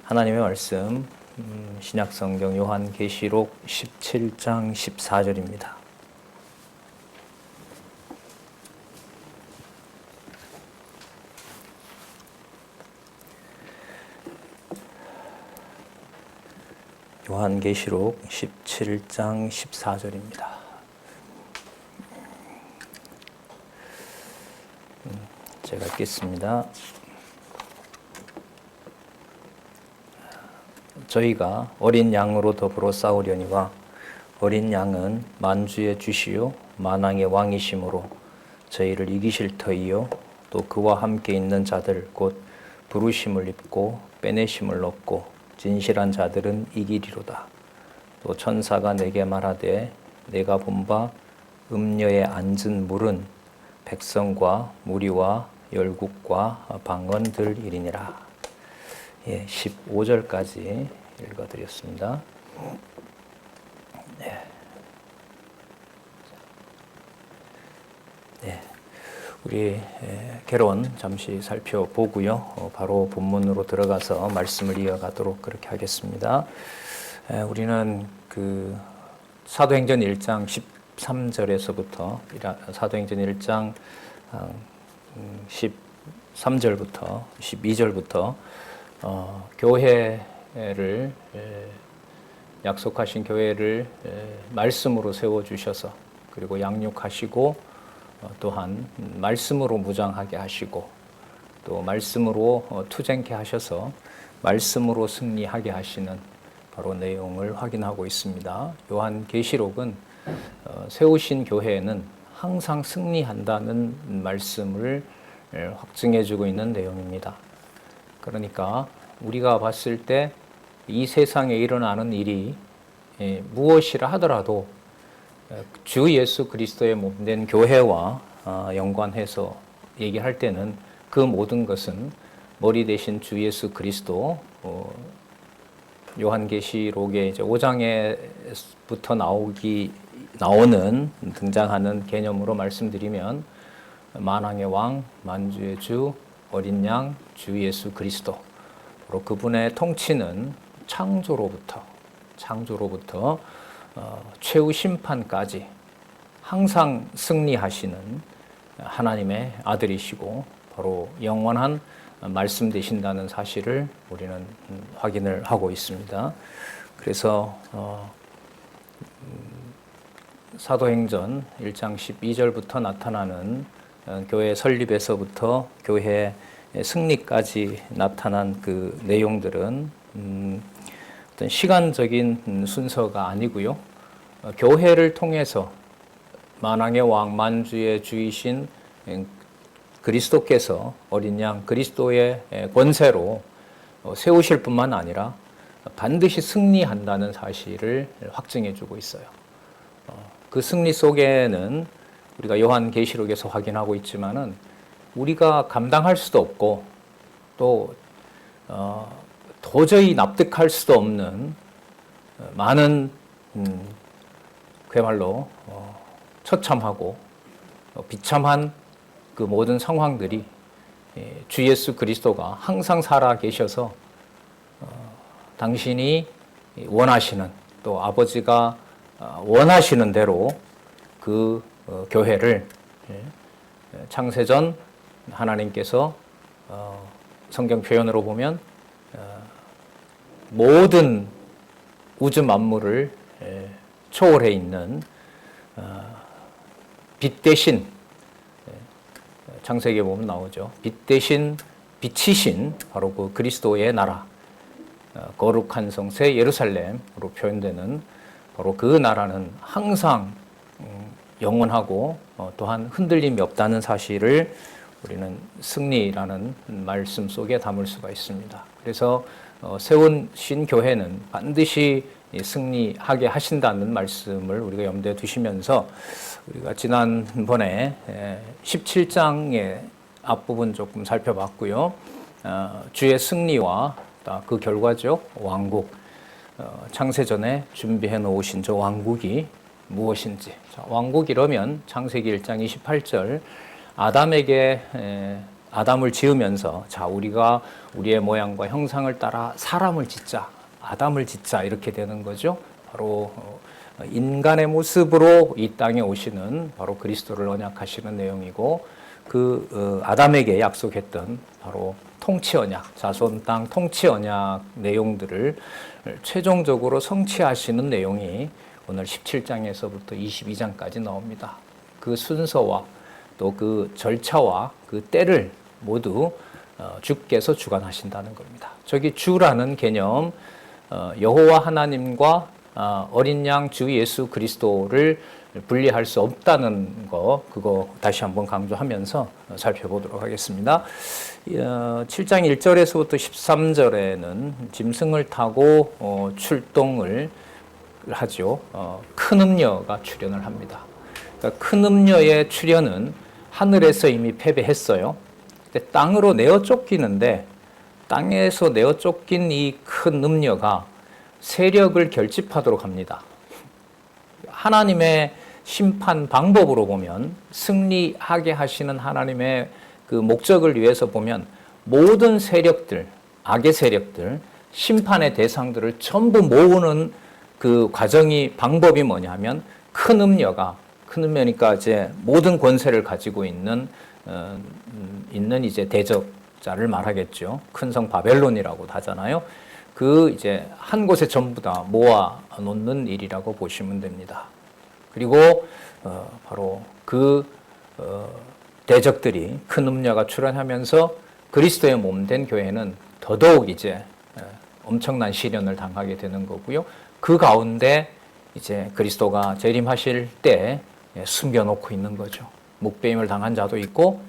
하나님의 말씀 신약성경 요한계시록 17장 14절입니다. 요한계시록 17장 14절입니다. 제가 읽겠습니다. 저희가 어린 양으로 더불어 싸우려니와 어린 양은 만주의 주시요 만왕의 왕이심으로 저희를 이기실 터이요 또 그와 함께 있는 자들 곧 부르심을 입고 빼내심을 얻고 진실한 자들은 이기리로다. 또 천사가 내게 말하되 내가 본 바 음녀에 앉은 물은 백성과 무리와 열국과 방언들이니라. 15절까지 읽어드렸습니다. 우리 개론 잠시 살펴보고요. 바로 본문으로 들어가서 말씀을 이어가도록 그렇게 하겠습니다. 우리는 그 사도행전 1장 13절에서부터 사도행전 1장 13절부터 12절부터 교회를 약속하신 교회를 말씀으로 세워주셔서 그리고 양육하시고 또한 말씀으로 무장하게 하시고 또 말씀으로 투쟁케 하셔서 말씀으로 승리하게 하시는 바로 내용을 확인하고 있습니다. 요한계시록은 세우신 교회에는 항상 승리한다는 말씀을 확증해주고 있는 내용입니다. 그러니까 우리가 봤을 때 이 세상에 일어나는 일이 무엇이라 하더라도 주 예수 그리스도의 몸된 교회와 연관해서 얘기할 때는 그 모든 것은 머리 대신 주 예수 그리스도, 요한계시록의 이제 5장에부터 나오는 등장하는 개념으로 말씀드리면 만왕의 왕, 만주의 주, 어린 양, 주 예수 그리스도, 바로 그분의 통치는 창조로부터 최후 심판까지 항상 승리하시는 하나님의 아들이시고 바로 영원한 말씀 되신다는 사실을 우리는 확인을 하고 있습니다. 그래서 사도행전 1장 12절부터 나타나는 교회 설립에서부터 교회 승리까지 나타난 그 내용들은 어떤 시간적인 순서가 아니고요. 교회를 통해서 만왕의 왕 만주의 주이신 그리스도께서 어린 양 그리스도의 권세로 세우실 뿐만 아니라 반드시 승리한다는 사실을 확증해 주고 있어요. 그 승리 속에는 우리가 요한계시록에서 확인하고 있지만은 우리가 감당할 수도 없고 또 도저히 납득할 수도 없는 많은 그야말로 처참하고 비참한 그 모든 상황들이 주 예수 그리스도가 항상 살아 계셔서 당신이 원하시는 또 아버지가 원하시는 대로 그 교회를 창세전 하나님께서 성경 표현으로 보면 모든 우주 만물을 초월해 있는 빛 대신 창세기에 보면 나오죠. 빛 대신 빛이신 바로 그 그리스도의 나라, 거룩한 성새 예루살렘으로 표현되는 바로 그 나라는 항상 영원하고 또한 흔들림이 없다는 사실을 우리는 승리라는 말씀 속에 담을 수가 있습니다. 그래서 세우신 교회는 반드시 승리하게 하신다는 말씀을 우리가 염두에 두시면서 우리가 지난번에 17장의 앞부분 조금 살펴봤고요. 주의 승리와 그 결과죠. 왕국, 창세전에 준비해 놓으신 저 왕국이 무엇인지. 자, 왕국 이러면 창세기 1장 28절 아담에게 아담을 지으면서 자, 우리가 우리의 모양과 형상을 따라 사람을 짓자, 아담을 짓자 이렇게 되는 거죠. 바로 인간의 모습으로 이 땅에 오시는 바로 그리스도를 언약하시는 내용이고 그 아담에게 약속했던 바로 통치 언약, 자손 땅 통치 언약 내용들을 최종적으로 성취하시는 내용이 오늘 17장에서부터 22장까지 나옵니다. 그 순서와 또 그 절차와 그 때를 모두 주께서 주관하신다는 겁니다. 저기 주라는 개념, 여호와 하나님과 어린 양 주 예수 그리스도를 분리할 수 없다는 거, 그거 다시 한번 강조하면서 살펴보도록 하겠습니다. 7장 1절에서부터 13절에는 짐승을 타고 출동을 하죠. 큰 음녀가 출현을 합니다. 그러니까 큰 음녀의 출현은 하늘에서 이미 패배했어요. 근데 땅으로 내어 쫓기는데 땅에서 내어 쫓긴 이 큰 음녀가 세력을 결집하도록 합니다. 하나님의 심판 방법으로 보면 승리하게 하시는 하나님의 그 목적을 위해서 보면 모든 세력들, 악의 세력들, 심판의 대상들을 전부 모으는 그 과정이 방법이 뭐냐면 큰 음녀니까 이제 모든 권세를 가지고 있는 이제 대적자를 말하겠죠. 큰 성 바벨론이라고 하잖아요. 그 이제 한 곳에 전부 다 모아 놓는 일이라고 보시면 됩니다. 그리고 바로 그 대적들이 큰 음녀가 출현하면서 그리스도의 몸된 교회는 더더욱 이제 엄청난 시련을 당하게 되는 거고요. 그 가운데 이제 그리스도가 재림하실 때 숨겨놓고 있는 거죠. 묵배임을 당한 자도 있고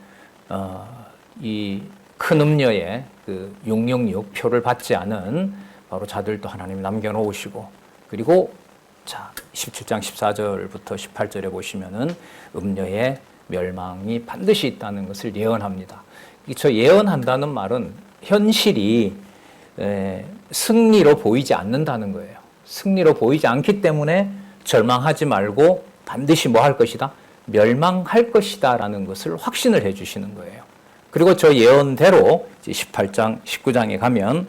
이 큰 음녀의 그 666 표를 받지 않은 바로 자들도 하나님 남겨놓으시고, 그리고 자 17장 14절부터 18절에 보시면은 음녀의 멸망이 반드시 있다는 것을 예언합니다. 저 예언한다는 말은 현실이 승리로 보이지 않는다는 거예요. 승리로 보이지 않기 때문에 절망하지 말고 반드시 뭐 할 것이다? 멸망할 것이다 라는 것을 확신을 해 주시는 거예요. 그리고 저 예언대로 18장, 19장에 가면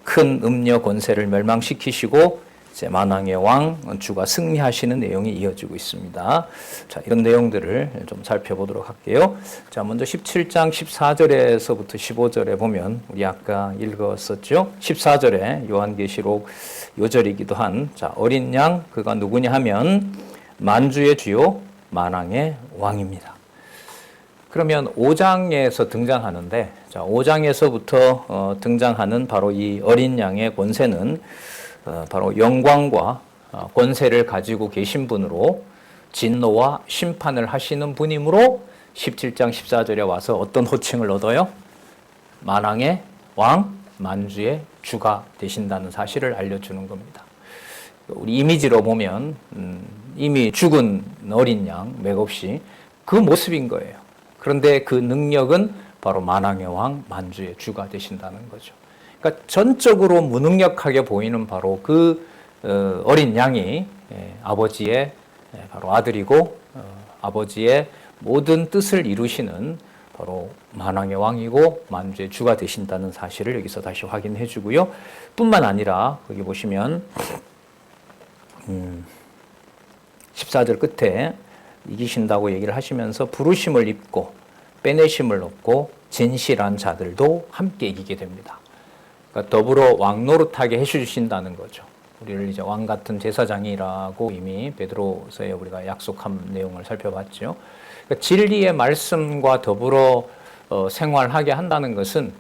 큰 음녀 권세를 멸망시키시고 이제 만왕의 왕 주가 승리하시는 내용이 이어지고 있습니다. 자, 이런 내용들을 좀 살펴보도록 할게요. 자, 먼저 17장 14절에서부터 15절에 보면 우리 아까 읽었었죠. 14절에 요한계시록 요절이기도 한 자, 어린 양 그가 누구냐 하면 만주의 주요 만왕의 왕입니다. 그러면 5장에서 등장하는데, 자, 5장에서부터 등장하는 바로 이 어린 양의 권세는 바로 영광과 권세를 가지고 계신 분으로 진노와 심판을 하시는 분이므로 17장 14절에 와서 어떤 호칭을 얻어요? 만왕의 왕, 만주의 주가 되신다는 사실을 알려주는 겁니다. 우리 이미지로 보면 이미 죽은 어린 양, 맥없이 그 모습인 거예요. 그런데 그 능력은 바로 만왕의 왕, 만주의 주가 되신다는 거죠. 그러니까 전적으로 무능력하게 보이는 바로 그 어린 양이 아버지의 바로 아들이고 아버지의 모든 뜻을 이루시는 바로 만왕의 왕이고 만주의 주가 되신다는 사실을 여기서 다시 확인해 주고요. 뿐만 아니라 거기 보시면 14절 끝에 이기신다고 얘기를 하시면서 부르심을 입고 빼내심을 얻고 진실한 자들도 함께 이기게 됩니다. 그러니까 더불어 왕노릇하게 해주신다는 거죠. 우리를 이제 왕 같은 제사장이라고 이미 베드로서에 우리가 약속한 내용을 살펴봤죠. 그러니까 진리의 말씀과 더불어 생활하게 한다는 것은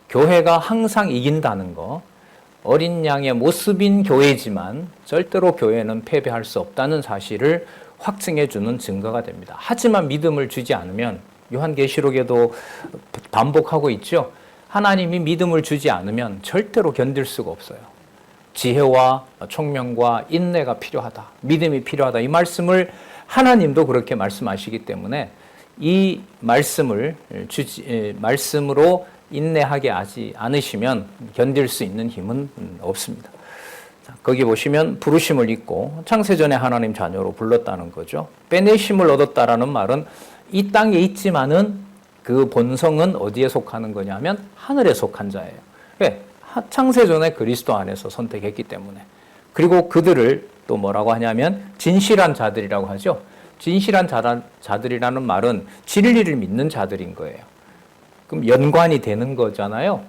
교회가 항상 이긴다는 거, 어린 양의 모습인 교회지만 절대로 교회는 패배할 수 없다는 사실을 확증해 주는 증거가 됩니다. 하지만 믿음을 주지 않으면 요한계시록에도 반복하고 있죠. 하나님이 믿음을 주지 않으면 절대로 견딜 수가 없어요. 지혜와 총명과 인내가 필요하다. 믿음이 필요하다. 이 말씀을 하나님도 그렇게 말씀하시기 때문에 이 말씀으로 인내하게 하지 않으시면 견딜 수 있는 힘은 없습니다. 자, 거기 보시면 부르심을 입고 창세전에 하나님 자녀로 불렀다는 거죠. 빼내심을 얻었다라는 말은 이 땅에 있지만은 그 본성은 어디에 속하는 거냐면 하늘에 속한 자예요. 왜? 창세전에 그리스도 안에서 선택했기 때문에. 그리고 그들을 또 뭐라고 하냐면 진실한 자들이라고 하죠. 진실한 자들이라는 말은 진리를 믿는 자들인 거예요. 그럼 연관이 되는 거잖아요.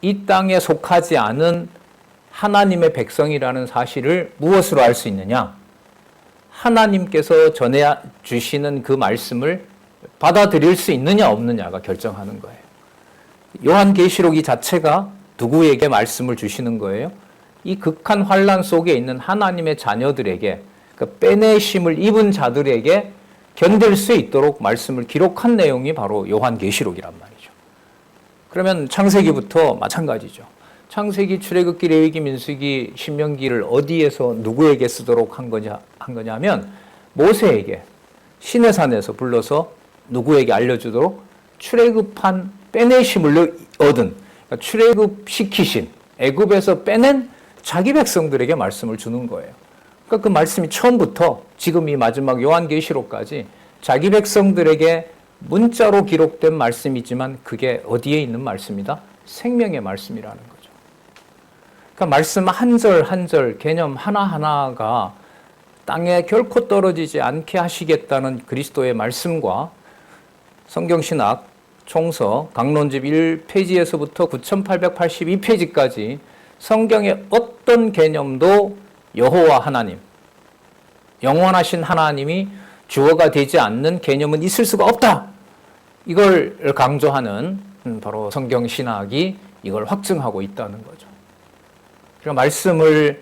이 땅에 속하지 않은 하나님의 백성이라는 사실을 무엇으로 알 수 있느냐? 하나님께서 전해 주시는 그 말씀을 받아들일 수 있느냐 없느냐가 결정하는 거예요. 요한계시록 이 자체가 누구에게 말씀을 주시는 거예요? 이 극한 환란 속에 있는 하나님의 자녀들에게, 그 빼내심을 입은 자들에게 견딜 수 있도록 말씀을 기록한 내용이 바로 요한계시록이란 말이죠. 그러면 창세기부터 마찬가지죠. 창세기, 출애굽기, 레위기, 민수기, 신명기를 어디에서 누구에게 쓰도록 한 거냐면 모세에게 시내산에서 불러서 누구에게 알려주도록 출애굽한 빼내심을 얻은, 그러니까 출애굽시키신, 애굽에서 빼낸 자기 백성들에게 말씀을 주는 거예요. 그러니까 그 말씀이 처음부터 지금 이 마지막 요한계시록까지 자기 백성들에게 문자로 기록된 말씀이지만 그게 어디에 있는 말씀이다? 생명의 말씀이라는 거죠. 그러니까 말씀 한 절 한 절, 개념 하나하나가 땅에 결코 떨어지지 않게 하시겠다는 그리스도의 말씀과 성경신학 총서 강론집 1페이지에서부터 9882페이지까지 성경의 어떤 개념도 여호와 하나님, 영원하신 하나님이 주어가 되지 않는 개념은 있을 수가 없다. 이걸 강조하는 바로 성경신학이 이걸 확증하고 있다는 거죠. 그러니까 말씀을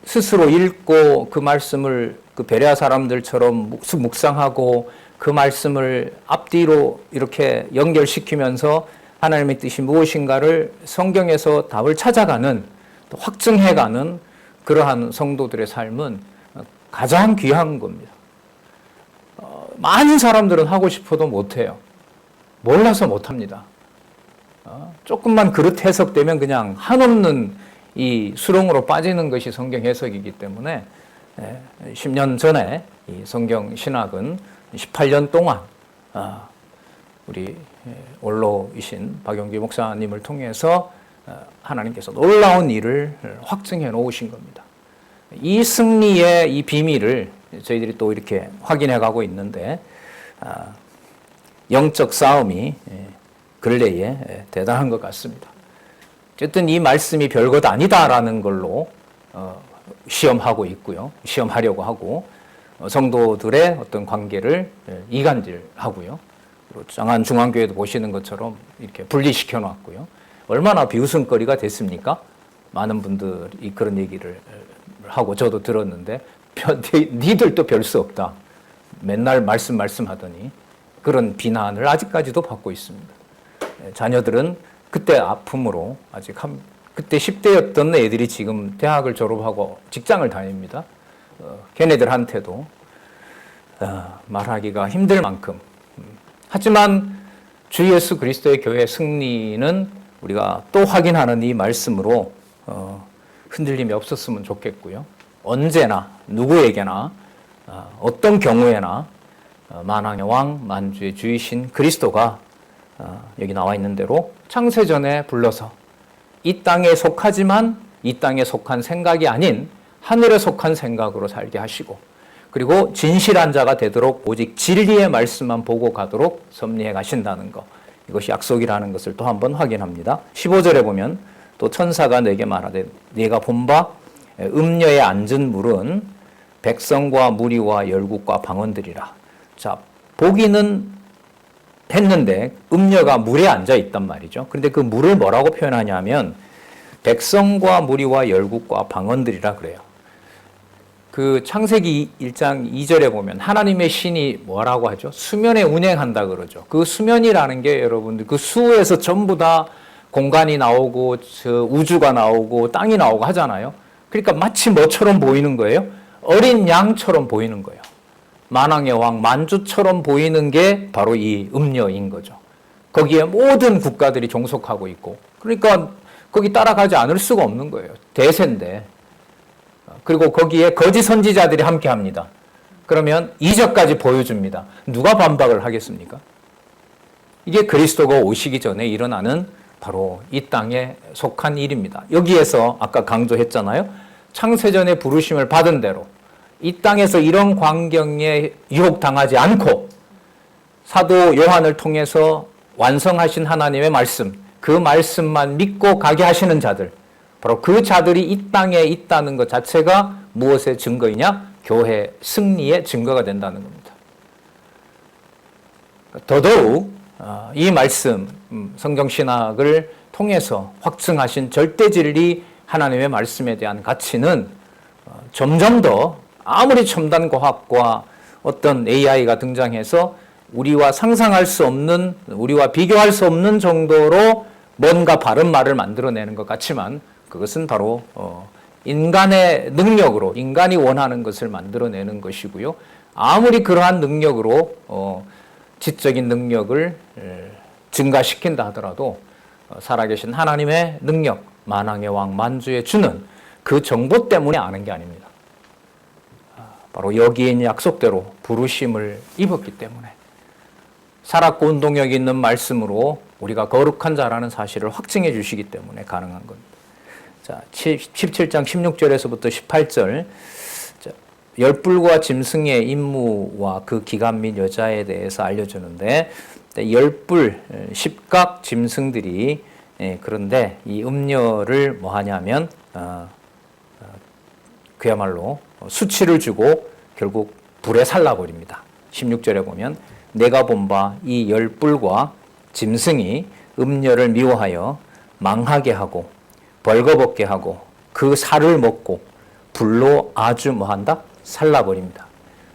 스스로 읽고 그 말씀을 그 베레아 사람들처럼 묵상하고 그 말씀을 앞뒤로 이렇게 연결시키면서 하나님의 뜻이 무엇인가를 성경에서 답을 찾아가는, 또 확증해가는 그러한 성도들의 삶은 가장 귀한 겁니다. 많은 사람들은 하고 싶어도 못해요. 몰라서 못합니다. 조금만 그릇 해석되면 그냥 한없는 이 수렁으로 빠지는 것이 성경 해석이기 때문에 10년 전에 이 성경 신학은 18년 동안 우리 원로이신 박용기 목사님을 통해서 하나님께서 놀라운 일을 확증해 놓으신 겁니다. 이 승리의 이 비밀을 저희들이 또 이렇게 확인해 가고 있는데, 영적 싸움이 근래에 대단한 것 같습니다. 어쨌든 이 말씀이 별것 아니다라는 걸로 시험하고 있고요. 시험하려고 하고, 성도들의 어떤 관계를 이간질하고요. 그리고 장안 중앙교회도 보시는 것처럼 이렇게 분리시켜 놨고요. 얼마나 비웃음거리가 됐습니까? 많은 분들이 그런 얘기를 하고 저도 들었는데, 니들도 별 수 없다. 맨날 말씀하더니 그런 비난을 아직까지도 받고 있습니다. 자녀들은 그때 아픔으로 아직 그때 10대였던 애들이 지금 대학을 졸업하고 직장을 다닙니다. 걔네들한테도 말하기가 힘들 만큼. 하지만 주 예수 그리스도의 교회의 승리는 우리가 또 확인하는 이 말씀으로 흔들림이 없었으면 좋겠고요. 언제나 누구에게나 어떤 경우에나 만왕의 왕 만주의 주이신 그리스도가 여기 나와 있는 대로 창세전에 불러서 이 땅에 속하지만 이 땅에 속한 생각이 아닌 하늘에 속한 생각으로 살게 하시고, 그리고 진실한 자가 되도록 오직 진리의 말씀만 보고 가도록 섭리해 가신다는 것, 이것이 약속이라는 것을 또 한번 확인합니다. 15절에 보면 또 천사가 내게 말하되 네가 본 바 음녀에 앉은 물은 백성과 무리와 열국과 방언들이라. 자, 보기는 했는데 음녀가 물에 앉아 있단 말이죠. 그런데 그 물을 뭐라고 표현하냐면 백성과 무리와 열국과 방언들이라 그래요. 그 창세기 1장 2절에 보면 하나님의 신이 뭐라고 하죠? 수면에 운행한다 그러죠. 그 수면이라는 게 여러분들 그 수에서 전부 다 공간이 나오고 우주가 나오고 땅이 나오고 하잖아요. 그러니까 마치 뭐처럼 보이는 거예요? 어린 양처럼 보이는 거예요. 만왕의 왕 만주처럼 보이는 게 바로 이 음녀인 거죠. 거기에 모든 국가들이 종속하고 있고, 그러니까 거기 따라가지 않을 수가 없는 거예요. 대세인데. 그리고 거기에 거짓 선지자들이 함께 합니다. 그러면 이적까지 보여줍니다. 누가 반박을 하겠습니까? 이게 그리스도가 오시기 전에 일어나는 바로 이 땅에 속한 일입니다. 여기에서 아까 강조했잖아요. 창세전에 부르심을 받은 대로 이 땅에서 이런 광경에 유혹당하지 않고 사도 요한을 통해서 완성하신 하나님의 말씀, 그 말씀만 믿고 가게 하시는 자들, 바로 그 자들이 이 땅에 있다는 것 자체가 무엇의 증거이냐? 교회 승리의 증거가 된다는 겁니다. 더더욱 이 말씀, 성경신학을 통해서 확증하신 절대진리 하나님의 말씀에 대한 가치는 점점 더 아무리 첨단 과학과 어떤 AI가 등장해서 우리와 상상할 수 없는, 우리와 비교할 수 없는 정도로 뭔가 바른 말을 만들어내는 것 같지만 그것은 바로 인간의 능력으로, 인간이 원하는 것을 만들어내는 것이고요. 아무리 그러한 능력으로 지적인 능력을 증가시킨다 하더라도 살아계신 하나님의 능력, 만왕의 왕, 만주의 주는 그 정보 때문에 아는 게 아닙니다. 바로 여기에 있는 약속대로 부르심을 입었기 때문에 살았고 운동력 있는 말씀으로 우리가 거룩한 자라는 사실을 확증해 주시기 때문에 가능한 겁니다. 자, 17장 16절에서부터 18절, 열불과 짐승의 임무와 그 기간 및 여자에 대해서 알려주는데, 열불, 십각 짐승들이 그런데 이 음녀를 뭐 하냐면 그야말로 수치를 주고 결국 불에 살라버립니다. 16절에 보면 내가 본 바 이 열불과 짐승이 음녀를 미워하여 망하게 하고 벌거벗게 하고 그 살을 먹고 불로 아주 뭐한다? 살라버립니다.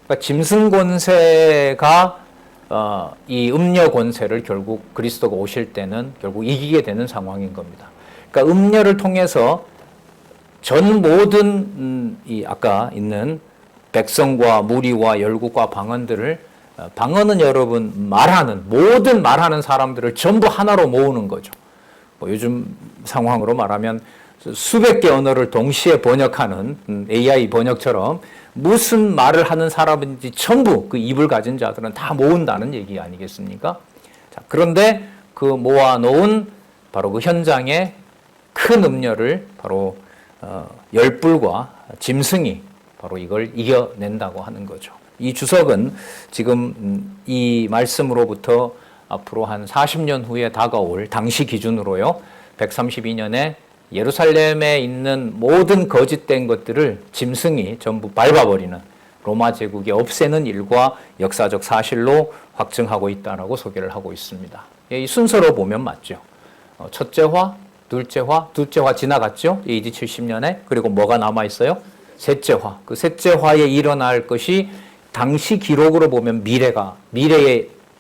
그러니까 짐승 권세가 이 음녀 권세를 결국 그리스도가 오실 때는 결국 이기게 되는 상황인 겁니다. 그러니까 음녀를 통해서 전 모든 이 아까 있는 백성과 무리와 열국과 방언들을, 방언은 여러분 모든 말하는 사람들을 전부 하나로 모으는 거죠. 뭐 요즘 상황으로 말하면 수백 개 언어를 동시에 번역하는 AI 번역처럼 무슨 말을 하는 사람인지 전부 그 입을 가진 자들은 다 모은다는 얘기 아니겠습니까? 자, 그런데 그 모아놓은 바로 그 현장에 큰 음녀를 바로 열불과 짐승이 바로 이걸 이겨낸다고 하는 거죠. 이 주석은 지금 이 말씀으로부터 앞으로 한 40년 후에 다가올 당시 기준으로요, 132년에 예루살렘에 있는 모든 거짓된 것들을 짐승이 전부 밟아버리는 로마 제국이 없애는 일과 역사적 사실로 확증하고 있다라고 소개를 하고 있습니다. 이 순서로 보면 맞죠. 첫째 화, 둘째 화 지나갔죠. AD 70년에. 그리고 뭐가 남아있어요? 셋째 화. 그 셋째 화에 일어날 것이 당시 기록으로 보면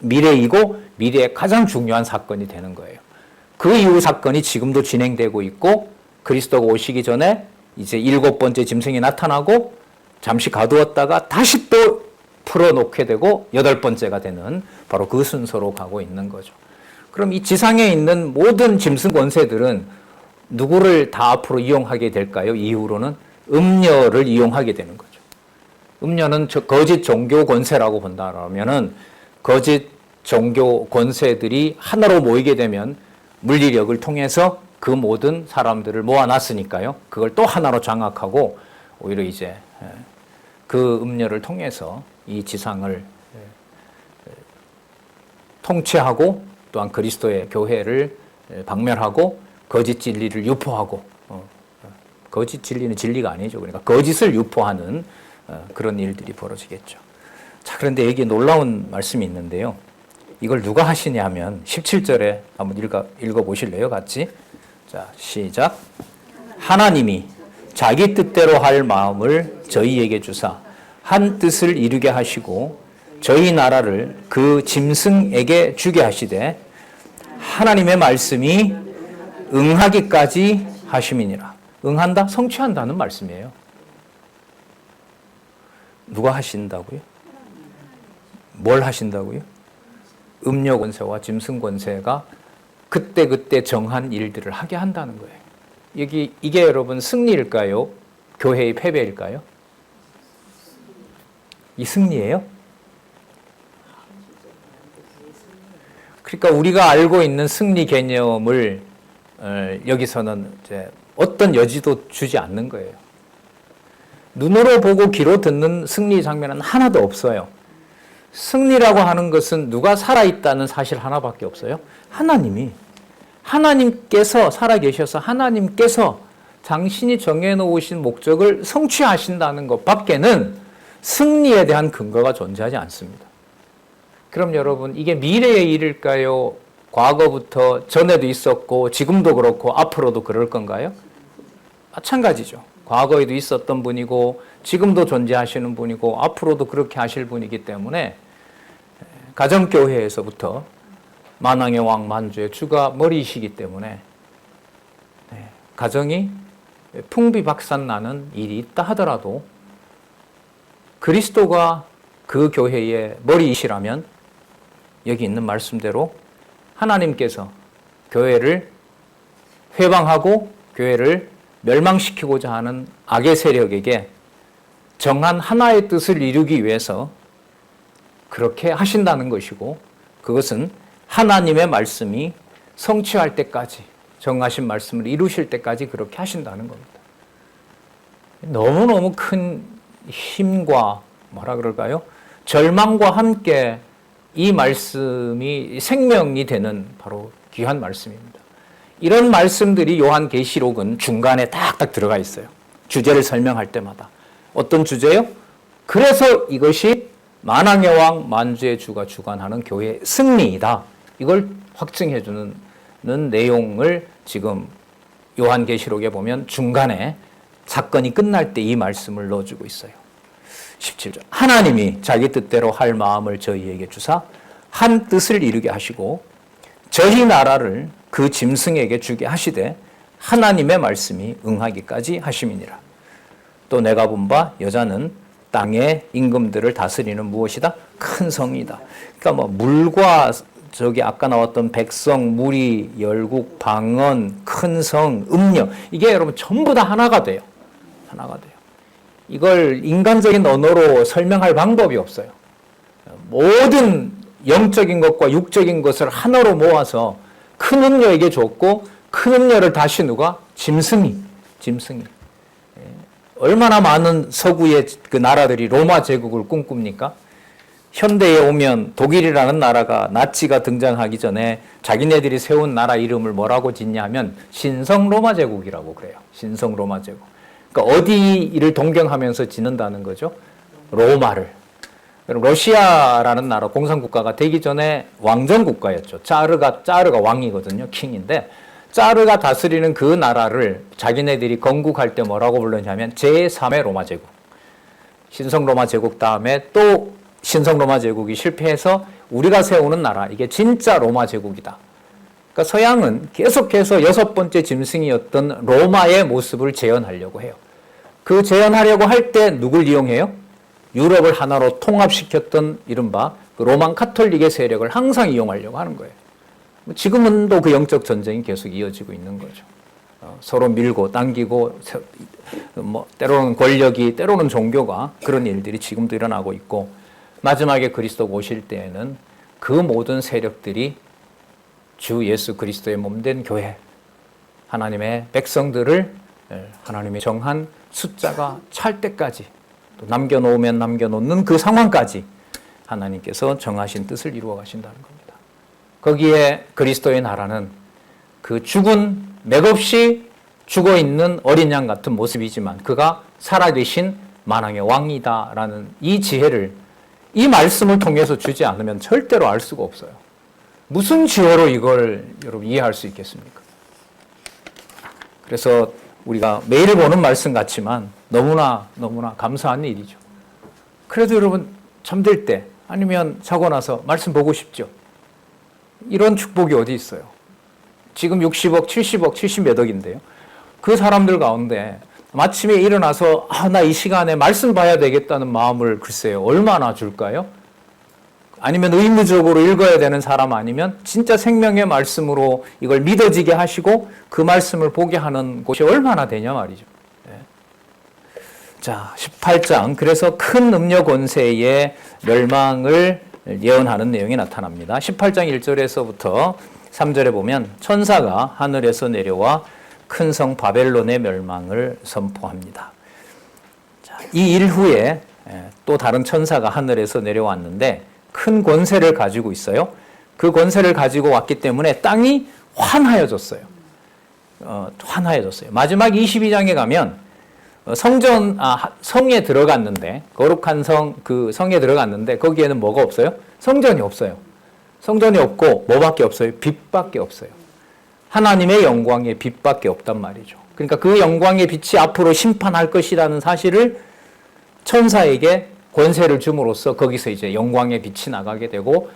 미래이고 미래의 가장 중요한 사건이 되는 거예요. 그 이후 사건이 지금도 진행되고 있고 그리스도가 오시기 전에 이제 7번째 짐승이 나타나고 잠시 가두었다가 다시 또 풀어놓게 되고 8번째가 되는 바로 그 순서로 가고 있는 거죠. 그럼 이 지상에 있는 모든 짐승 권세들은 누구를 다 앞으로 이용하게 될까요? 이후로는 음녀를 이용하게 되는 거죠. 음녀는 거짓 종교 권세라고 본다라면은 거짓 종교 권세들이 하나로 모이게 되면 물리력을 통해서 그 모든 사람들을 모아놨으니까요. 그걸 또 하나로 장악하고 오히려 이제 그 음녀를 통해서 이 지상을 통치하고 또한 그리스도의 교회를 박멸하고 거짓 진리를 유포하고, 거짓 진리는 진리가 아니죠. 그러니까 거짓을 유포하는 그런 일들이 벌어지겠죠. 자, 그런데 여기 놀라운 말씀이 있는데요. 이걸 누가 하시냐 하면 17절에 한번 읽어보실래요? 같이. 자, 시작. 하나님이 자기 뜻대로 할 마음을 저희에게 주사 한 뜻을 이루게 하시고 저희 나라를 그 짐승에게 주게 하시되 하나님의 말씀이 응하기까지 하심이니라. 응한다? 성취한다는 말씀이에요. 누가 하신다고요? 뭘 하신다고요? 음녀 권세와 짐승 권세가 그때그때 정한 일들을 하게 한다는 거예요. 이게 여러분 승리일까요? 교회의 패배일까요? 이 승리예요? 그러니까 우리가 알고 있는 승리 개념을 여기서는 이제 어떤 여지도 주지 않는 거예요. 눈으로 보고 귀로 듣는 승리 장면은 하나도 없어요. 승리라고 하는 것은 누가 살아있다는 사실 하나밖에 없어요. 하나님께서 살아계셔서 하나님께서 당신이 정해놓으신 목적을 성취하신다는 것 밖에는 승리에 대한 근거가 존재하지 않습니다. 그럼 여러분, 이게 미래의 일일까요? 과거부터 전에도 있었고 지금도 그렇고 앞으로도 그럴 건가요? 마찬가지죠. 과거에도 있었던 분이고 지금도 존재하시는 분이고 앞으로도 그렇게 하실 분이기 때문에 가정교회에서부터 만왕의 왕 만주의 주가 머리이시기 때문에 가정이 풍비박산나는 일이 있다 하더라도 그리스도가 그 교회의 머리이시라면 여기 있는 말씀대로 하나님께서 교회를 회방하고 교회를 멸망시키고자 하는 악의 세력에게 정한 하나의 뜻을 이루기 위해서 그렇게 하신다는 것이고, 그것은 하나님의 말씀이 성취할 때까지, 정하신 말씀을 이루실 때까지 그렇게 하신다는 겁니다. 너무너무 큰 힘과 뭐라 그럴까요? 절망과 함께 이 말씀이 생명이 되는 바로 귀한 말씀입니다. 이런 말씀들이 요한계시록은 중간에 딱딱 들어가 있어요. 주제를 설명할 때마다. 어떤 주제요? 그래서 이것이 만왕의 왕 만주의 주가 주관하는 교회의 승리이다. 이걸 확증해 주는 내용을 지금 요한계시록에 보면 중간에 사건이 끝날 때 이 말씀을 넣어주고 있어요. 17절. 하나님이 자기 뜻대로 할 마음을 저희에게 주사 한 뜻을 이루게 하시고 저희 나라를 그 짐승에게 주게 하시되 하나님의 말씀이 응하기까지 하심이니라. 또 내가 본 바 여자는 땅의 임금들을 다스리는 무엇이다? 큰 성이다. 그러니까 뭐 물과 저기 아까 나왔던 백성, 무리, 열국, 방언, 큰 성, 음녀, 이게 여러분 전부 다 하나가 돼요. 하나가 돼요. 이걸 인간적인 언어로 설명할 방법이 없어요. 모든 영적인 것과 육적인 것을 하나로 모아서 큰 음녀에게 줬고 큰 음녀를 다시 누가? 짐승이. 얼마나 많은 서구의 그 나라들이 로마 제국을 꿈꿉니까? 현대에 오면 독일이라는 나라가 나치가 등장하기 전에 자기네들이 세운 나라 이름을 뭐라고 짓냐면 신성 로마 제국이라고 그래요. 신성 로마 제국. 그러니까 어디를 동경하면서 짓는다는 거죠? 로마를. 그럼 러시아라는 나라 공산국가가 되기 전에 왕정국가였죠. 짜르가 왕이거든요. 킹인데 짜르가 다스리는 그 나라를 자기네들이 건국할 때 뭐라고 불렀냐면 제3의 로마 제국. 신성 로마 제국 다음에 또 신성 로마 제국이 실패해서 우리가 세우는 나라, 이게 진짜 로마 제국이다. 그러니까 서양은 계속해서 6번째 짐승이었던 로마의 모습을 재현하려고 해요. 그 재현하려고 할 때 누굴 이용해요? 유럽을 하나로 통합시켰던 이른바 그 로만 카톨릭의 세력을 항상 이용하려고 하는 거예요. 지금은 또 그 영적 전쟁이 계속 이어지고 있는 거죠. 서로 밀고 당기고 뭐 때로는 권력이, 때로는 종교가, 그런 일들이 지금도 일어나고 있고, 마지막에 그리스도가 오실 때에는 그 모든 세력들이 주 예수 그리스도의 몸된 교회, 하나님의 백성들을 하나님의 정한 숫자가 찰 때까지, 또 남겨놓으면 남겨놓는 그 상황까지 하나님께서 정하신 뜻을 이루어 가신다는 겁니다. 거기에 그리스도의 나라는 그 죽은, 맥없이 죽어있는 어린 양 같은 모습이지만 그가 살아계신 만왕의 왕이다라는 이 지혜를, 이 말씀을 통해서 주지 않으면 절대로 알 수가 없어요. 무슨 지혜로 이걸 여러분 이해할 수 있겠습니까? 그래서 우리가 매일 보는 말씀 같지만 너무나 감사한 일이죠. 그래도 여러분 잠들 때 아니면 자고 나서 말씀 보고 싶죠? 이런 축복이 어디 있어요? 지금 60억, 70억, 70몇 억인데요. 그 사람들 가운데 마침에 일어나서 나 이 시간에 말씀 봐야 되겠다는 마음을 글쎄요, 얼마나 줄까요? 아니면 의무적으로 읽어야 되는 사람 아니면 진짜 생명의 말씀으로 이걸 믿어지게 하시고 그 말씀을 보게 하는 곳이 얼마나 되냐 말이죠. 자, 18장. 그래서 큰 음녀 권세의 멸망을 예언하는 내용이 나타납니다. 18장 1절에서부터 3절에 보면 천사가 하늘에서 내려와 큰 성 바벨론의 멸망을 선포합니다. 자, 이 일 후에 또 다른 천사가 하늘에서 내려왔는데 큰 권세를 가지고 있어요. 그 권세를 가지고 왔기 때문에 땅이 환하여졌어요. 환하여졌어요. 마지막 22장에 가면 성에 들어갔는데, 거룩한 그 성에 들어갔는데, 거기에는 뭐가 없어요? 성전이 없어요. 성전이 없고, 뭐밖에 없어요? 빛밖에 없어요. 하나님의 영광의 빛밖에 없단 말이죠. 그러니까 그 영광의 빛이 앞으로 심판할 것이라는 사실을 천사에게 권세를 줌으로써 거기서 이제 영광의 빛이 나가게 되고,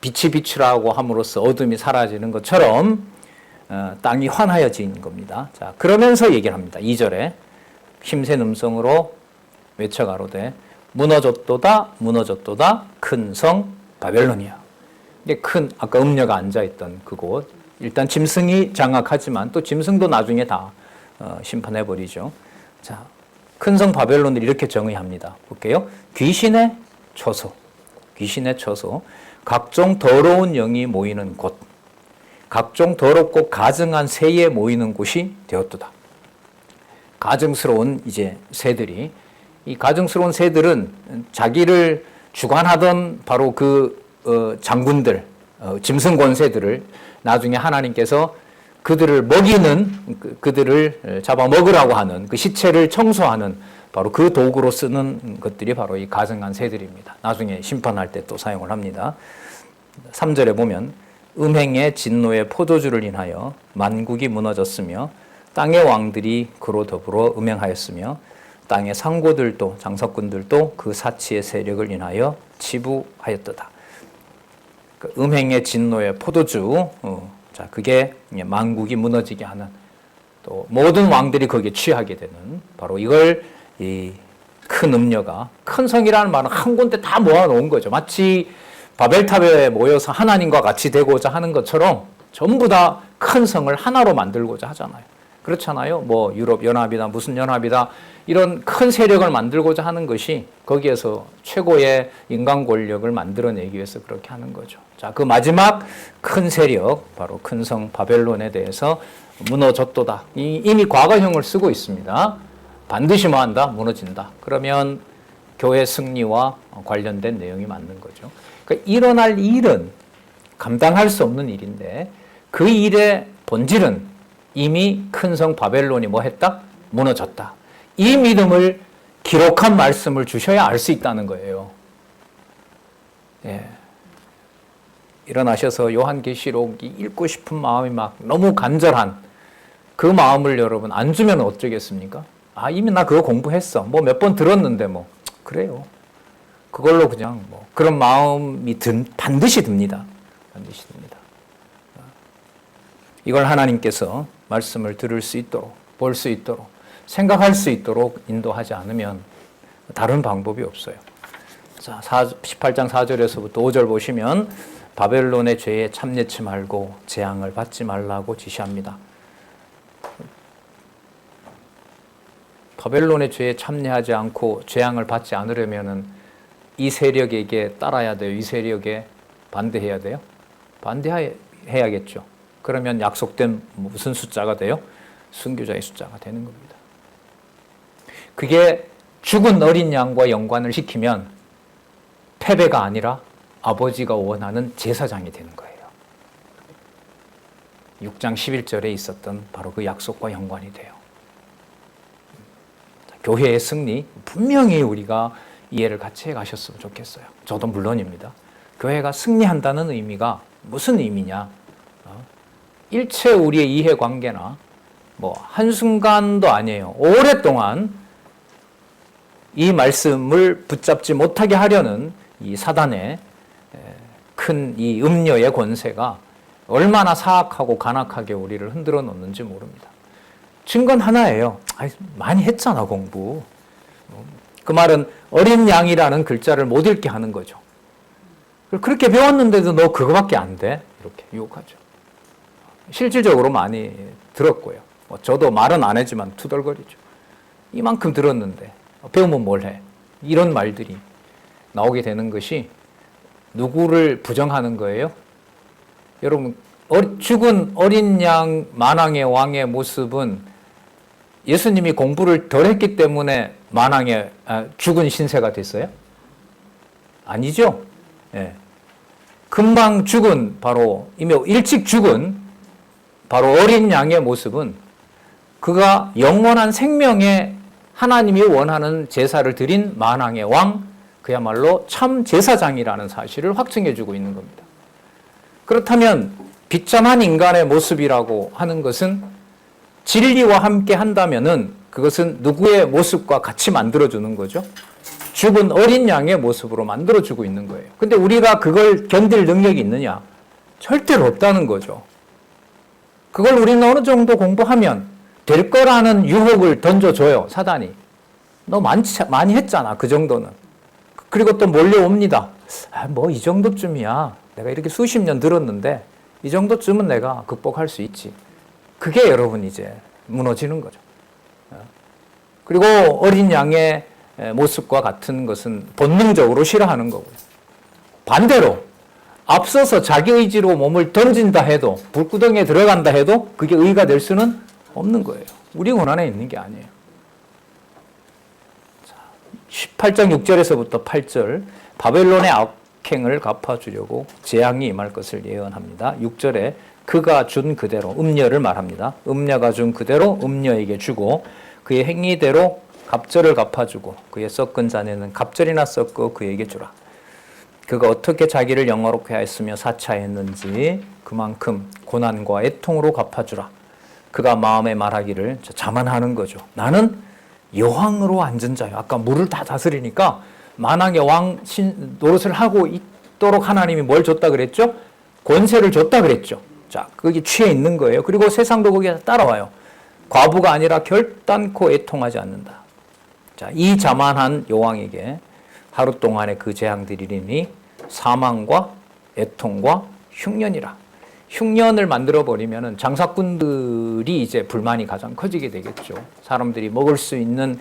빛이 비추라고 함으로써 어둠이 사라지는 것처럼 땅이 환하여진 겁니다. 자, 그러면서 얘기를 합니다. 2절에 힘센 음성으로 외쳐가로되 무너졌도다 무너졌도다 큰 성 바벨론이야. 이게 아까 음녀가 앉아있던 그곳, 일단 짐승이 장악하지만 또 짐승도 나중에 다 심판해버리죠. 자, 큰 성 바벨론을 이렇게 정의합니다. 볼게요. 귀신의 처소, 귀신의 처소, 각종 더러운 영이 모이는 곳, 각종 더럽고 가증한 새에 모이는 곳이 되었도다. 가증스러운 이제 새들이, 이 가증스러운 새들은 자기를 주관하던 바로 그 장군들, 짐승 권세들을 나중에 하나님께서 그들을 먹이는, 그들을 잡아 먹으라고 하는 그 시체를 청소하는 바로 그 도구로 쓰는 것들이 바로 이 가증한 새들입니다. 나중에 심판할 때 또 사용을 합니다. 3절에 보면 음행의 진노의 포도주를 인하여 만국이 무너졌으며 땅의 왕들이 그로 더불어 음행하였으며 땅의 상고들도 장사꾼들도 그 사치의 세력을 인하여 치부하였도다. 그 음행의 진노의 포도주, 자, 그게 만국이 무너지게 하는, 또 모든 왕들이 거기에 취하게 되는, 바로 이걸 이 큰 음녀가, 큰 성이라는 말은 한 군데 다 모아놓은 거죠. 마치 바벨탑에 모여서 하나님과 같이 되고자 하는 것처럼 전부 다 큰 성을 하나로 만들고자 하잖아요. 그렇잖아요. 뭐 유럽 연합이다, 무슨 연합이다, 이런 큰 세력을 만들고자 하는 것이 거기에서 최고의 인간 권력을 만들어내기 위해서 그렇게 하는 거죠. 자, 그 마지막 큰 세력, 바로 큰 성 바벨론에 대해서 무너졌도다. 이미 과거형을 쓰고 있습니다. 반드시 뭐 한다? 무너진다. 그러면 교회 승리와 관련된 내용이 맞는 거죠. 그러니까 일어날 일은 감당할 수 없는 일인데 그 일의 본질은 이미 큰 성 바벨론이 뭐 했다? 무너졌다. 이 믿음을 기록한 말씀을 주셔야 알 수 있다는 거예요. 예. 일어나셔서 요한계시록이 읽고 싶은 마음이 막 너무 간절한 그 마음을 여러분 안 주면 어쩌겠습니까? 아, 이미 나 그거 공부했어. 뭐 몇 번 들었는데 뭐. 그래요. 그걸로 그냥 뭐 그런 마음이 반드시 듭니다. 반드시 듭니다. 이걸 하나님께서 말씀을 들을 수 있도록, 볼 수 있도록, 생각할 수 있도록 인도하지 않으면 다른 방법이 없어요. 자, 18장 4절에서부터 5절 보시면 바벨론의 죄에 참여치 말고 재앙을 받지 말라고 지시합니다. 바벨론의 죄에 참여하지 않고 재앙을 받지 않으려면은 이 세력에게 따라야 돼요. 이 세력에 반대해야 돼요. 반대해야겠죠. 그러면 약속된 무슨 숫자가 돼요? 순교자의 숫자가 되는 겁니다. 그게 죽은 어린 양과 연관을 시키면 패배가 아니라 아버지가 원하는 제사장이 되는 거예요. 6장 11절에 있었던 바로 그 약속과 연관이 돼요. 교회의 승리, 분명히 우리가 이해를 같이 해가셨으면 좋겠어요. 저도 물론입니다. 교회가 승리한다는 의미가 무슨 의미냐? 일체 우리의 이해관계나 뭐 한순간도 아니에요. 오랫동안 이 말씀을 붙잡지 못하게 하려는 이 사단의 큰 이 음녀의 권세가 얼마나 사악하고 간악하게 우리를 흔들어 놓는지 모릅니다. 증거는 하나예요. 많이 했잖아, 공부. 그 말은 어린 양이라는 글자를 못 읽게 하는 거죠. 그렇게 배웠는데도 너 그거밖에 안 돼? 이렇게 유혹하죠. 실질적으로 많이 들었고요. 저도 말은 안 했지만 투덜거리죠. 이만큼 들었는데 배우면 뭘 해? 이런 말들이 나오게 되는 것이 누구를 부정하는 거예요? 여러분, 죽은 어린 양 만왕의 왕의 모습은 예수님이 공부를 덜 했기 때문에 죽은 신세가 됐어요? 아니죠? 예. 금방 죽은, 바로 이미 일찍 죽은 바로 어린 양의 모습은 그가 영원한 생명에 하나님이 원하는 제사를 드린 만왕의 왕, 그야말로 참 제사장이라는 사실을 확증해 주고 있는 겁니다. 그렇다면 비참한 인간의 모습이라고 하는 것은 진리와 함께 한다면은 그것은 누구의 모습과 같이 만들어주는 거죠? 죽은 어린 양의 모습으로 만들어주고 있는 거예요. 근데 우리가 그걸 견딜 능력이 있느냐? 절대로 없다는 거죠. 그걸 우리는 어느 정도 공부하면 될 거라는 유혹을 던져줘요, 사단이. 너 많이 했잖아, 그 정도는. 그리고 또 몰려옵니다. 뭐 이 정도쯤이야. 내가 이렇게 수십 년 들었는데 이 정도쯤은 내가 극복할 수 있지. 그게 여러분 이제 무너지는 거죠. 그리고 어린 양의 모습과 같은 것은 본능적으로 싫어하는 거고요. 반대로 앞서서 자기 의지로 몸을 던진다 해도, 불구덩이에 들어간다 해도 그게 의가 될 수는 없는 거예요. 우리 권한에 있는 게 아니에요. 18장 6절에서부터 8절, 바벨론의 악행을 갚아주려고 재앙이 임할 것을 예언합니다. 6절에 그가 준 그대로, 음녀를 말합니다. 음녀가 준 그대로 음녀에게 주고 그의 행위대로 갑절을 갚아주고 그의 섞은 잔에는 갑절이나 섞어 그에게 주라. 그가 어떻게 자기를 영화롭게 하였으며 사차했는지 그만큼 고난과 애통으로 갚아주라. 그가 마음에 말하기를, 자만하는 거죠. 나는 여왕으로 앉은 자요. 아까 물을 다 다스리니까 만왕의 왕 노릇을 하고 있도록 하나님이 뭘 줬다 그랬죠? 권세를 줬다 그랬죠. 자, 거기 취해 있는 거예요. 그리고 세상도 거기에 따라와요. 과부가 아니라 결단코 애통하지 않는다. 자, 이 자만한 여왕에게 하루 동안의 그 재앙들이니 사망과 애통과 흉년이라. 흉년을 만들어버리면 장사꾼들이 이제 불만이 가장 커지게 되겠죠. 사람들이 먹을 수 있는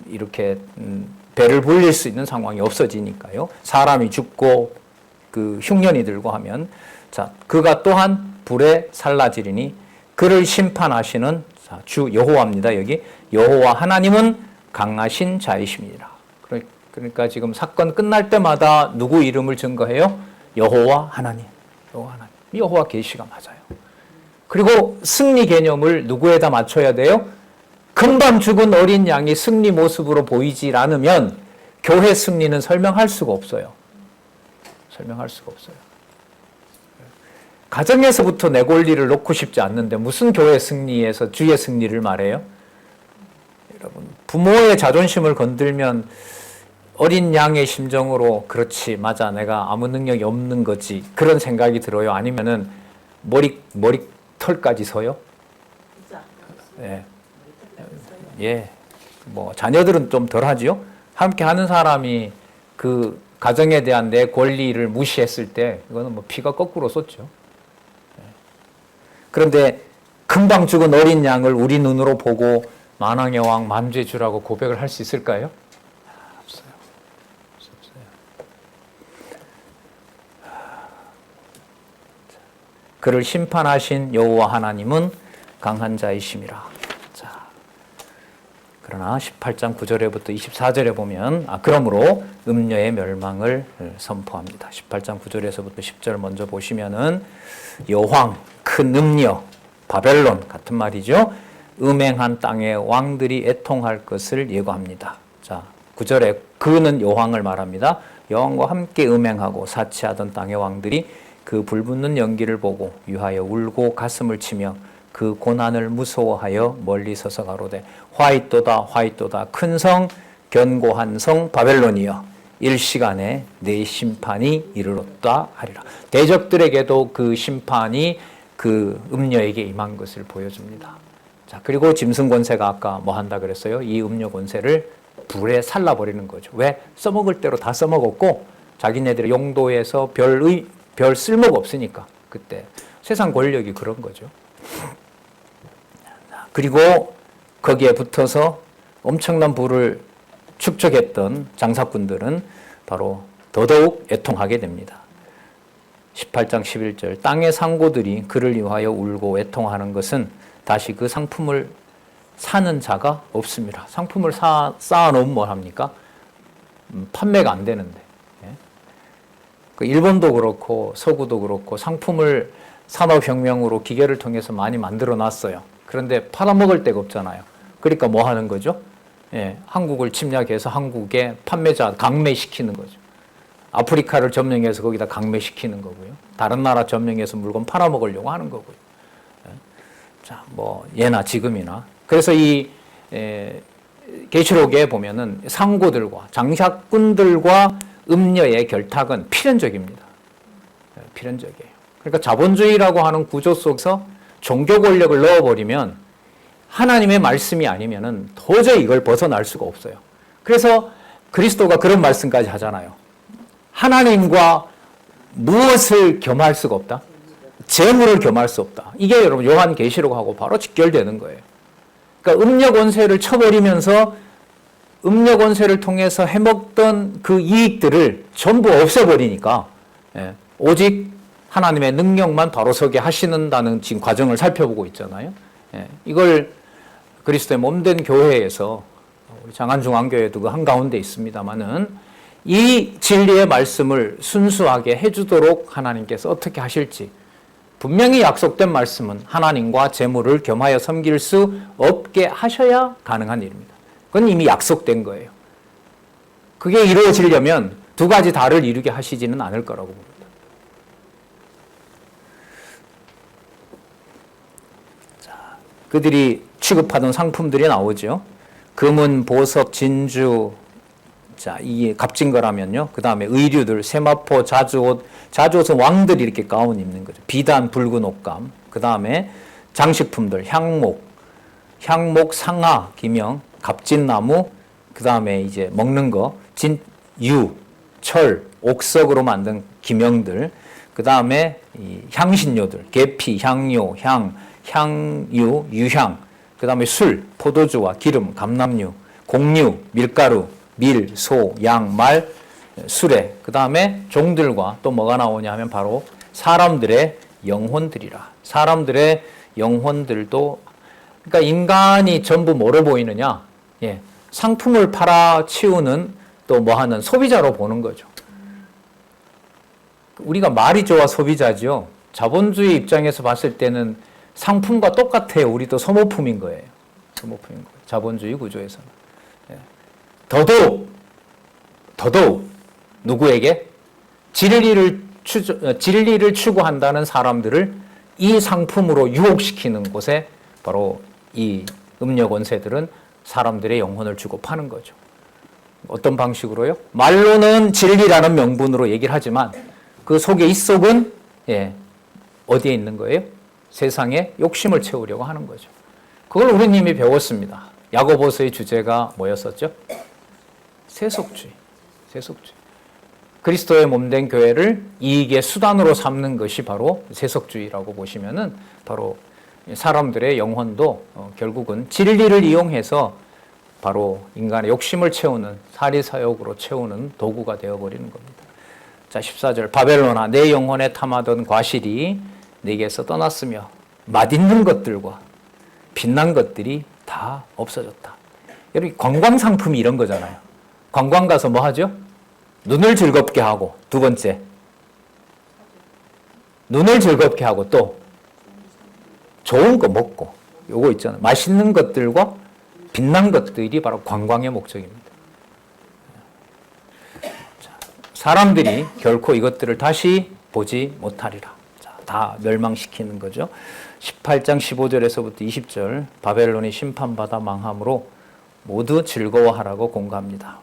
이렇게 배를 불릴 수 있는 상황이 없어지니까요. 사람이 죽고 그 흉년이 들고 하면, 자, 그가 또한 불에 살라지리니 그를 심판하시는 주 여호와입니다. 여기 여호와 하나님은 강하신 자이십니다. 그러니까 지금 사건 끝날 때마다 누구 이름을 증거해요? 여호와 하나님. 여호와 하나님. 여호와 계시가 맞아요. 그리고 승리 개념을 누구에다 맞춰야 돼요? 금방 죽은 어린 양이 승리 모습으로 보이지 않으면 교회 승리는 설명할 수가 없어요. 설명할 수가 없어요. 가정에서부터 내 권리를 놓고 싶지 않는데 무슨 교회 승리에서 주의 승리를 말해요? 여러분, 부모의 자존심을 건들면 어린 양의 심정으로 그렇지, 맞아, 내가 아무 능력이 없는 거지, 그런 생각이 들어요? 아니면은 머리털까지 서요? 예. 예. 뭐 자녀들은 좀 덜하지요. 함께 하는 사람이 그 가정에 대한 내 권리를 무시했을 때 이거는 뭐 피가 거꾸로 쏟죠. 그런데 금방 죽은 어린 양을 우리 눈으로 보고 만왕의 왕 만죄주라고 고백을 할 수 있을까요? 없어요. 없어요. 그를 심판하신 여호와 하나님은 강한 자이심이라. 자, 그러나 18장 9절에부터 24절에 보면 그러므로 음녀의 멸망을 선포합니다. 18장 9절에서부터 10절 먼저 보시면은 여황, 큰 음녀, 바벨론 같은 말이죠. 음행한 땅의 왕들이 애통할 것을 예고합니다. 자, 9절에 그는 여황을 말합니다. 여왕과 함께 음행하고 사치하던 땅의 왕들이 그 불붙는 연기를 보고 유하여 울고 가슴을 치며 그 고난을 무서워하여 멀리 서서 가로되 화이또다 화이또다 큰 성 견고한 성 바벨론이여 일시간에 내 심판이 이르렀다 하리라. 대적들에게도 그 심판이 그 음녀에게 임한 것을 보여줍니다. 자, 그리고 짐승 권세가 아까 뭐 한다 그랬어요? 이 음녀 권세를 불에 살라버리는 거죠. 왜? 써먹을 대로 다 써먹었고 자기네들의 용도에서 별 쓸모가 없으니까. 그때 세상 권력이 그런 거죠. 그리고 거기에 붙어서 엄청난 불을 축적했던 장사꾼들은 바로 더더욱 애통하게 됩니다. 18장 11절 땅의 상고들이 그를 위하여 울고 애통하는 것은 다시 그 상품을 사는 자가 없습니다. 상품을 쌓아놓으면 뭘 합니까? 판매가 안 되는데. 그 일본도 그렇고 서구도 그렇고 상품을 산업혁명으로 기계를 통해서 많이 만들어 놨어요. 그런데 팔아먹을 데가 없잖아요. 그러니까 뭐 하는 거죠? 한국을 침략해서 한국에 판매자 강매시키는 거죠. 아프리카를 점령해서 거기다 강매시키는 거고요. 다른 나라 점령해서 물건 팔아먹으려고 하는 거고요. 자, 뭐 예나 지금이나. 그래서 이 계시록에 보면은 상고들과 장사꾼들과 음녀의 결탁은 필연적입니다. 필연적이에요. 그러니까 자본주의라고 하는 구조 속에서 종교 권력을 넣어버리면 하나님의 말씀이 아니면은 도저히 이걸 벗어날 수가 없어요. 그래서 그리스도가 그런 말씀까지 하잖아요. 하나님과 무엇을 겸할 수가 없다? 재물을 겸할 수 없다. 이게 여러분 요한계시록하고 바로 직결되는 거예요. 그러니까 음력 원세를 쳐버리면서 음력 원세를 통해서 해먹던 그 이익들을 전부 없애버리니까 오직 하나님의 능력만 바로 서게 하시는다는 지금 과정을 살펴보고 있잖아요. 이걸 그리스도의 몸된 교회에서 우리 장안중앙교회도 그 한가운데 있습니다만은 이 진리의 말씀을 순수하게 해주도록 하나님께서 어떻게 하실지 분명히 약속된 말씀은 하나님과 재물을 겸하여 섬길 수 없게 하셔야 가능한 일입니다. 그건 이미 약속된 거예요. 그게 이루어지려면 두 가지 다를 이루게 하시지는 않을 거라고 봅니다. 자, 그들이 취급하던 상품들이 나오죠. 금은, 보석, 진주, 자, 이 값진 거라면요. 그 다음에 의류들, 세마포, 자주옷, 자주옷은 왕들이 이렇게 가운 입는 거죠. 비단, 붉은 옷감. 그 다음에 장식품들, 향목, 상아, 기명, 갑진나무, 그 다음에 이제 먹는 거, 유, 철, 옥석으로 만든 기명들, 그 다음에 향신료들, 계피, 향료, 향유, 유향, 그 다음에 술, 포도주와 기름, 감람류, 곡류, 밀가루, 밀, 소, 양, 말, 수레, 그 다음에 종들과 또 뭐가 나오냐 하면 바로 사람들의 영혼들이라. 사람들의 영혼들도, 그러니까 인간이 전부 뭐로 보이느냐? 상품을 팔아치우는 또 뭐 하는 소비자로 보는 거죠. 우리가 말이 좋아 소비자죠. 자본주의 입장에서 봤을 때는 상품과 똑같아요. 우리도 소모품인 거예요. 소모품인 거예요. 자본주의 구조에서는. 더더욱 누구에게? 진리를 추구한다는 사람들을 이 상품으로 유혹시키는 곳에 바로 이 음력 원세들은 사람들의 영혼을 주고 파는 거죠. 어떤 방식으로요? 말로는 진리라는 명분으로 얘기를 하지만 그 속에 이 속은 어디에 있는 거예요? 세상에 욕심을 채우려고 하는 거죠. 그걸 우리 님이 배웠습니다. 야고보서의 주제가 뭐였었죠? 세속주의. 그리스도의 몸된 교회를 이익의 수단으로 삼는 것이 바로 세속주의라고 보시면은 바로 사람들의 영혼도 결국은 진리를 이용해서 바로 인간의 욕심을 채우는 사리사욕으로 채우는 도구가 되어버리는 겁니다. 자, 14절 바벨론아 내 영혼에 탐하던 과실이 내게서 떠났으며 맛있는 것들과 빛난 것들이 다 없어졌다. 여러분 관광상품이 이런 거잖아요. 관광 가서 뭐 하죠? 눈을 즐겁게 하고 두 번째 눈을 즐겁게 하고 또 좋은 거 먹고 요거 있잖아요. 맛있는 것들과 빛난 것들이 바로 관광의 목적입니다. 자, 사람들이 결코 이것들을 다시 보지 못하리라. 자, 다 멸망시키는 거죠. 18장 15절에서부터 20절 바벨론이 심판받아 망함으로 모두 즐거워하라고 공고합니다.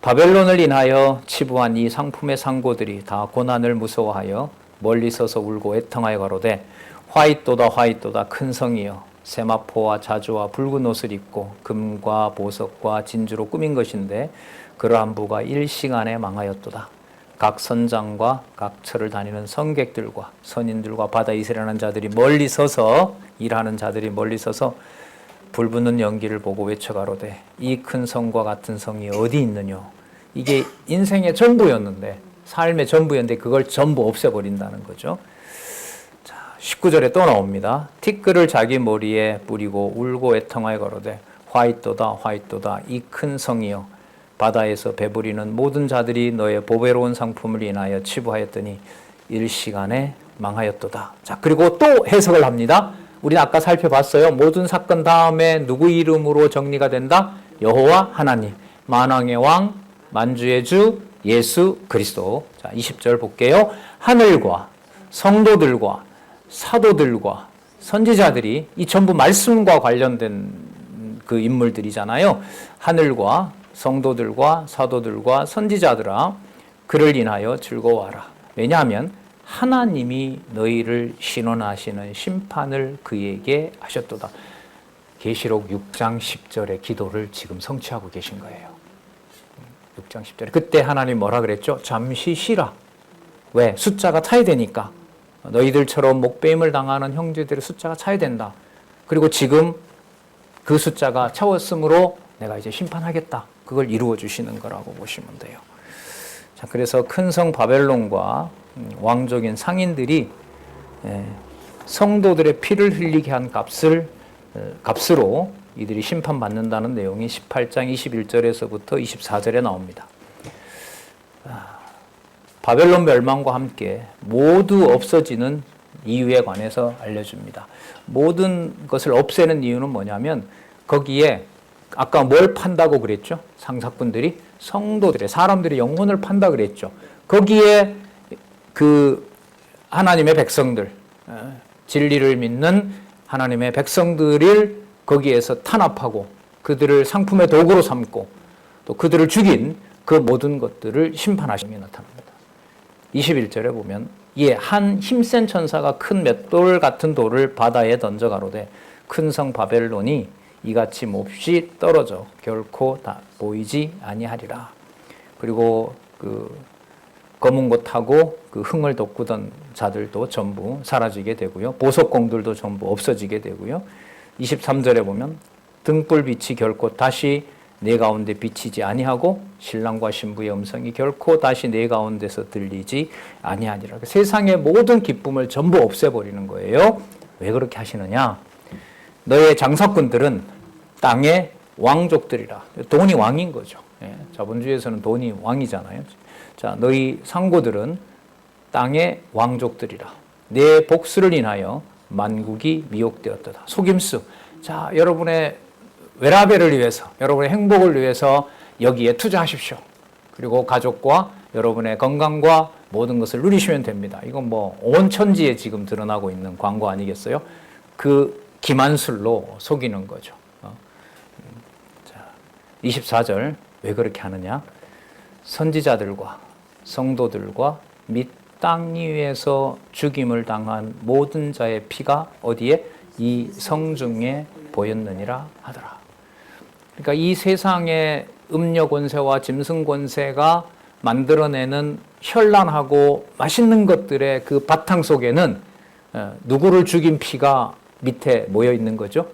바벨론을 인하여 치부한 이 상품의 상고들이 다 고난을 무서워하여 멀리 서서 울고 애통하여 가로되 화이또다 큰 성이여 세마포와 자주와 붉은 옷을 입고 금과 보석과 진주로 꾸민 것인데 그러한 부가 일시간에 망하였도다. 각 선장과 각 처를 다니는 성객들과 선인들과 바다 이슬하는 자들이 멀리 서서 일하는 자들이 멀리 서서 불붙는 연기를 보고 외쳐가로되 이 큰 성과 같은 성이 어디 있느뇨. 이게 인생의 전부였는데, 삶의 전부였는데 그걸 전부 없애버린다는 거죠. 자, 19절에 또 나옵니다. 티끌을 자기 머리에 뿌리고 울고 애통하여 가로되 화이또다 화이또다 이 큰 성이여, 바다에서 배부리는 모든 자들이 너의 보배로운 상품을 인하여 치부하였더니 일시간에 망하였도다. 자, 그리고 또 해석을 합니다. 우리는 아까 살펴봤어요. 모든 사건 다음에 누구 이름으로 정리가 된다? 여호와 하나님, 만왕의 왕, 만주의 주 예수 그리스도. 자, 20절 볼게요. 하늘과 성도들과 사도들과 선지자들이 이 전부 말씀과 관련된 그 인물들이잖아요. 하늘과 성도들과 사도들과 선지자들아, 그를 인하여 즐거워하라. 왜냐하면 하나님이 너희를 신원하시는 심판을 그에게 하셨도다. 계시록 6장 10절의 기도를 지금 성취하고 계신 거예요. 6장 10절에 그때 하나님 뭐라 그랬죠? 잠시 쉬라. 왜? 숫자가 차야 되니까. 너희들처럼 목배임을 당하는 형제들의 숫자가 차야 된다. 그리고 지금 그 숫자가 차웠으므로 내가 이제 심판하겠다. 그걸 이루어 주시는 거라고 보시면 돼요. 자, 그래서 큰 성 바벨론과 왕족인 상인들이 성도들의 피를 흘리게 한 값으로 이들이 심판받는다는 내용이 18장 21절에서부터 24절에 나옵니다. 바벨론 멸망과 함께 모두 없어지는 이유에 관해서 알려줍니다. 모든 것을 없애는 이유는 뭐냐면 거기에 아까 뭘 판다고 그랬죠? 상사꾼들이 성도들의 사람들의 영혼을 판다 그랬죠. 거기에 그 하나님의 백성들, 진리를 믿는 하나님의 백성들을 거기에서 탄압하고 그들을 상품의 도구로 삼고 또 그들을 죽인 그 모든 것들을 심판하심이 나타납니다. 21절에 보면 이에 한 힘센 천사가 큰 맷돌 같은 돌을 바다에 던져 가로되 큰 성 바벨론이 이같이 몹시 떨어져 결코 다 보이지 아니하리라. 그리고 그 검은 것 타고 그 흥을 돋구던 자들도 전부 사라지게 되고요. 보석공들도 전부 없어지게 되고요. 23절에 보면 등불빛이 결코 다시 내 가운데 비치지 아니하고 신랑과 신부의 음성이 결코 다시 내 가운데서 들리지 아니하니라. 세상의 모든 기쁨을 전부 없애버리는 거예요. 왜 그렇게 하시느냐? 너의 장사꾼들은 땅의 왕족들이라. 돈이 왕인 거죠. 자본주의에서는 돈이 왕이잖아요. 자, 너희 상고들은 땅의 왕족들이라. 내 복수를 인하여 만국이 미혹되었도다. 속임수. 자, 여러분의 웨라벨을 위해서, 여러분의 행복을 위해서 여기에 투자하십시오. 그리고 가족과 여러분의 건강과 모든 것을 누리시면 됩니다. 이건 뭐 온 천지에 지금 드러나고 있는 광고 아니겠어요? 그 기만술로 속이는 거죠. 자, 24절 왜 그렇게 하느냐? 선지자들과 성도들과 및 땅 위에서 죽임을 당한 모든 자의 피가 어디에? 이 성중에 보였느니라 하더라. 그러니까 이 세상의 음녀 권세와 짐승 권세가 만들어내는 현란하고 맛있는 것들의 그 바탕 속에는 누구를 죽인 피가 밑에 모여 있는 거죠?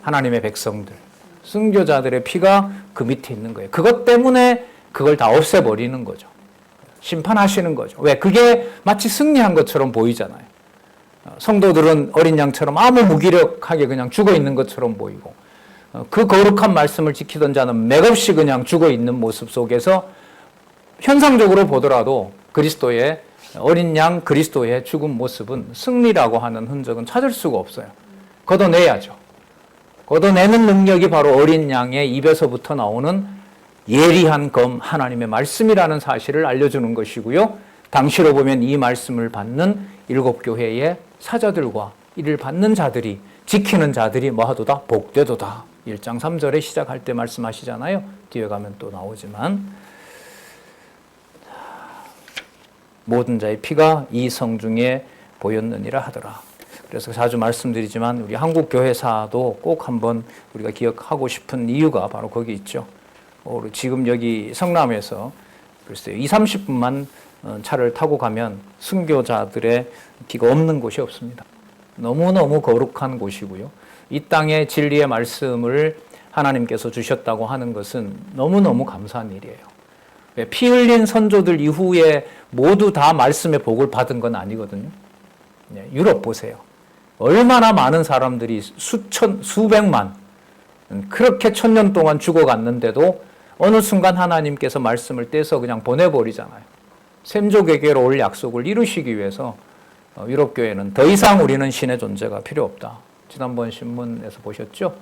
하나님의 백성들, 순교자들의 피가 그 밑에 있는 거예요. 그것 때문에 그걸 다 없애버리는 거죠. 심판하시는 거죠. 왜? 그게 마치 승리한 것처럼 보이잖아요. 성도들은 어린 양처럼 아무 무기력하게 그냥 죽어 있는 것처럼 보이고, 그 거룩한 말씀을 지키던 자는 맥없이 그냥 죽어 있는 모습 속에서 현상적으로 보더라도 그리스도의 어린 양 그리스도의 죽은 모습은 승리라고 하는 흔적은 찾을 수가 없어요. 걷어내야죠. 걷어내는 능력이 바로 어린 양의 입에서부터 나오는 예리한 검 하나님의 말씀이라는 사실을 알려주는 것이고요. 당시로 보면 이 말씀을 받는 7교회의 사자들과 이를 받는 자들이, 지키는 자들이 뭐하도다? 복되도다. 1장 3절에 시작할 때 말씀하시잖아요. 뒤에 가면 또 나오지만 모든 자의 피가 이 성중에 보였느니라 하더라. 그래서 자주 말씀드리지만 우리 한국교회사도 꼭 한번 우리가 기억하고 싶은 이유가 바로 거기 있죠. 지금 여기 성남에서 글쎄요, 20-30분만 차를 타고 가면 순교자들의 피가 없는 곳이 없습니다. 너무너무 거룩한 곳이고요. 이 땅에 진리의 말씀을 하나님께서 주셨다고 하는 것은 너무너무 감사한 일이에요. 피 흘린 선조들 이후에 모두 다 말씀의 복을 받은 건 아니거든요. 유럽 보세요. 얼마나 많은 사람들이 수백만, 그렇게 1000년 동안 죽어갔는데도 어느 순간 하나님께서 말씀을 떼서 그냥 보내버리잖아요. 샘족에게로 올 약속을 이루시기 위해서 유럽 교회는 더 이상 우리는 신의 존재가 필요 없다. 지난번 신문에서 보셨죠?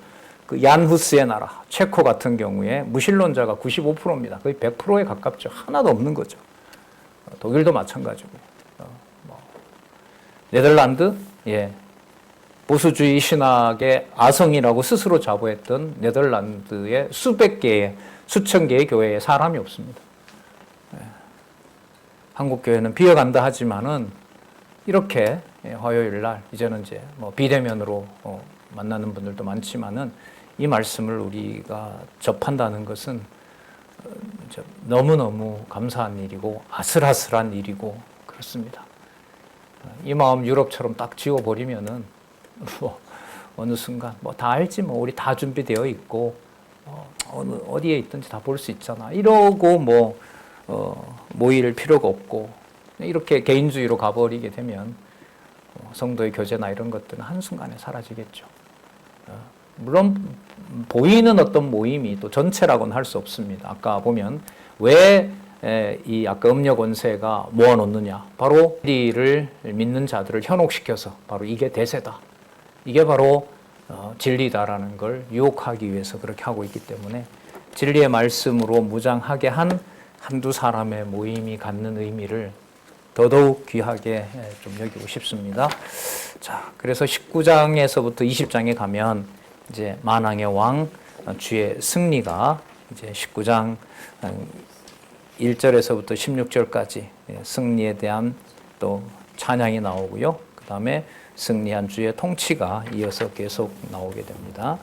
그 얀 후스의 나라, 체코 같은 경우에 무신론자가 95%입니다. 거의 100%에 가깝죠. 하나도 없는 거죠. 독일도 마찬가지고. 네덜란드, 보수주의 신학의 아성이라고 스스로 자부했던 네덜란드의 수백 개의, 수천 개의 교회에 사람이 없습니다. 한국 교회는 비어간다 하지만은 이렇게 화요일 날 이제는 이제 비대면으로 만나는 분들도 많지만은 이 말씀을 우리가 접한다는 것은 너무너무 감사한 일이고 아슬아슬한 일이고 그렇습니다. 이 마음 유럽처럼 딱 지워버리면은 어느 순간 다 알지 우리 다 준비되어 있고 어디에 있든지 다 볼 수 있잖아 이러고 모일 필요가 없고 이렇게 개인주의로 가버리게 되면 성도의 교제나 이런 것들은 한순간에 사라지겠죠. 물론 보이는 어떤 모임이 또 전체라고는 할 수 없습니다. 아까 보면 왜 이 아까 음력 원세가 모아놓느냐. 바로 진리를 믿는 자들을 현혹시켜서 바로 이게 대세다. 이게 바로 진리다라는 걸 유혹하기 위해서 그렇게 하고 있기 때문에 진리의 말씀으로 무장하게 한 한두 사람의 모임이 갖는 의미를 더더욱 귀하게 좀 여기고 싶습니다. 자, 그래서 19장에서부터 20장에 가면 이제 만왕의 왕 주의 승리가 이제 19장 1절에서부터 16절까지 승리에 대한 또 찬양이 나오고요. 그 다음에 승리한 주의 통치가 이어서 계속 나오게 됩니다.